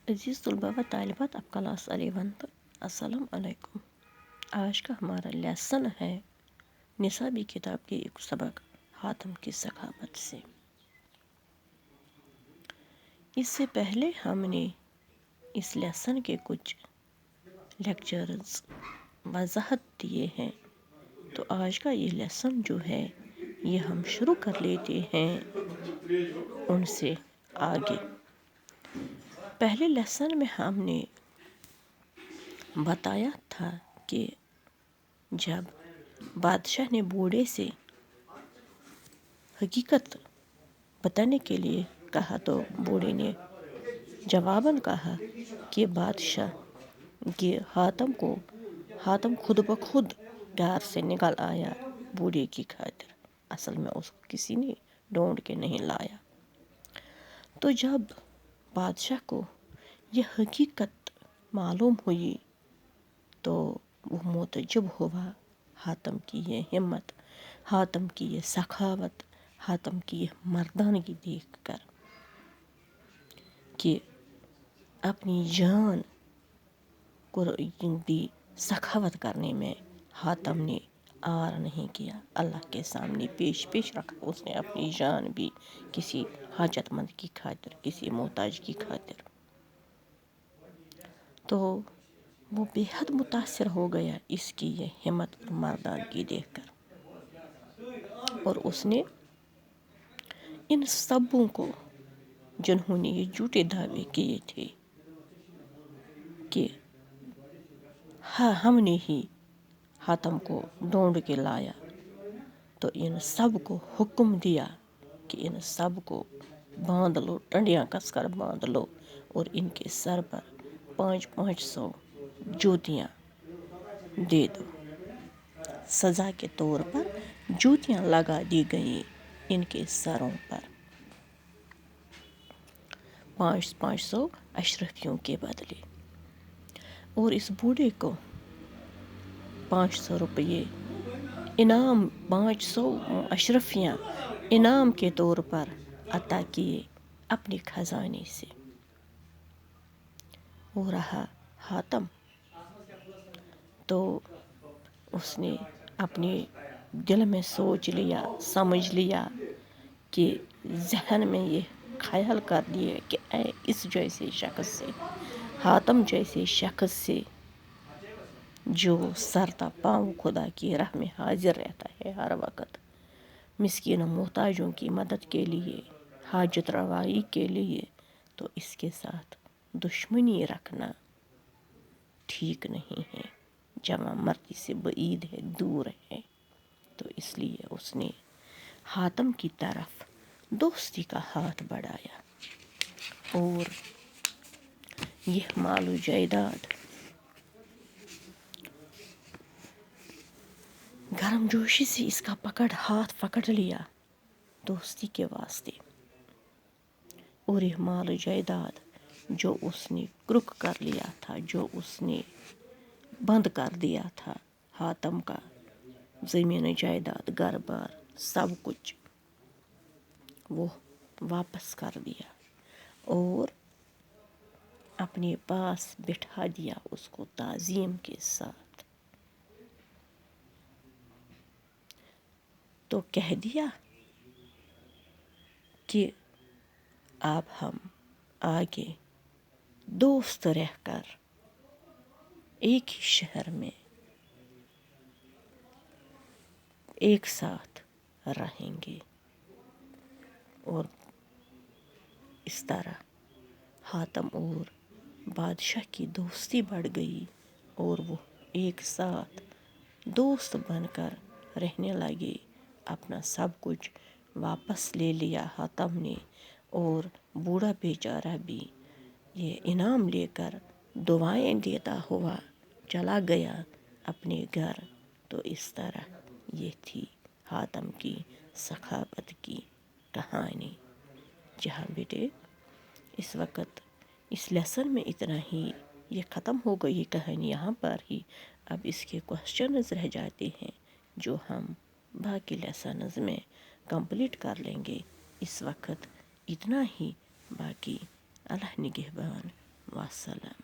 عزیز طلباء و طالبات اب کلاس 11 السلام علیکم۔ آج کا ہمارا لیسن ہے نصابی کتاب کے ایک سبق حاتم کی سخاوت سے۔ اس سے پہلے ہم نے اس لیسن کے کچھ لیکچرز وضاحت دیے ہیں، تو آج کا یہ لیسن جو ہے یہ ہم شروع کر لیتے ہیں ان سے آگے۔ پہلے لیسن میں ہم نے بتایا تھا کہ جب بادشاہ نے بوڑھے سے حقیقت بتانے کے لیے کہا تو بوڑھے نے جواباً کہا کہ بادشاہ کہ حاتم خود بخود گھر سے نکل آیا بوڑھے کی خاطر، اصل میں اس کو کسی نے ڈھونڈ کے نہیں لایا۔ تو جب بادشاہ کو یہ حقیقت معلوم ہوئی تو وہ متعجب ہوا حاتم کی یہ ہمت، حاتم کی یہ سخاوت، حاتم کی یہ مردانگی دیکھ کر کہ اپنی جان کو دی سخاوت کرنے میں حاتم نے آر نہیں کیا، اللہ کے سامنے پیش رکھا اس نے اپنی جان بھی کسی حاجت مند کی خاطر، کسی محتاج کی خاطر۔ تو وہ بے حد متاثر ہو گیا اس کی یہ ہمت اور مردانگی دیکھ کر، اور اس نے ان سبوں کو جنہوں نے یہ جھوٹے دعوے کیے تھے کہ ہاں ہم نے ہی حاتم کو ڈھونڈ کے لایا، تو ان سب کو حکم دیا کہ ان سب کو باندھ لو، ڈنڈیاں کس کر باندھ لو، اور ان کے سر پر 500 جوتیاں دے دو۔ سزا کے طور پر جوتیاں لگا دی گئیں ان کے سروں پر 500 اشرفیوں کے بدلے، اور اس بوڑھے کو 500 روپے انعام، 500 اشرفیاں انعام کے طور پر عطا کیے اپنے خزانے سے۔ وہ رہا حاتم، تو اس نے اپنے دل میں سوچ لیا، سمجھ لیا کہ ذہن میں یہ خیال کر لیے کہ اے اس جیسے شخص سے، حاتم جیسے شخص سے جو سر تا پاؤں خدا کی راہ میں حاضر رہتا ہے ہر وقت، مسکین و محتاجوں کی مدد کے لیے، حاجت روائی کے لیے، تو اس کے ساتھ دشمنی رکھنا ٹھیک نہیں ہے، جوان مردی سے بعید ہے، دور ہے۔ تو اس لیے اس نے حاتم کی طرف دوستی کا ہاتھ بڑھایا، اور یہ مال و جائیداد گرم جوشی سے اس کا ہاتھ پکڑ لیا دوستی کے واسطے، اور یہ مال و جائیداد جو اس نے کرک کر لیا تھا، جو اس نے بند کر دیا تھا حاتم کا، زمین جائیداد، گھر بار، سب کچھ وہ واپس کر دیا اور اپنے پاس بٹھا دیا اس کو تعظیم کے ساتھ۔ تو کہہ دیا کہ اب ہم آگے دوست رہ کر ایک ہی شہر میں ایک ساتھ رہیں گے، اور اس طرح حاتم اور بادشاہ کی دوستی بڑھ گئی، اور وہ ایک ساتھ دوست بن کر رہنے لگے۔ اپنا سب کچھ واپس لے لیا حاتم نے، اور بوڑھا بیچارہ بھی یہ انعام لے کر دعائیں دیتا ہوا چلا گیا اپنے گھر۔ تو اس طرح یہ تھی حاتم کی سخاوت کی کہانی۔ جہاں بیٹے اس وقت اس لیسن میں اتنا ہی، یہ ختم ہو گئی کہانی یہاں پر ہی۔ اب اس کے کوشچنز رہ جاتے ہیں جو ہم باقی لیسنز میں کمپلیٹ کر لیں گے۔ اس وقت اتنا ہی، باقی اللہ نگہبان۔ وسلام.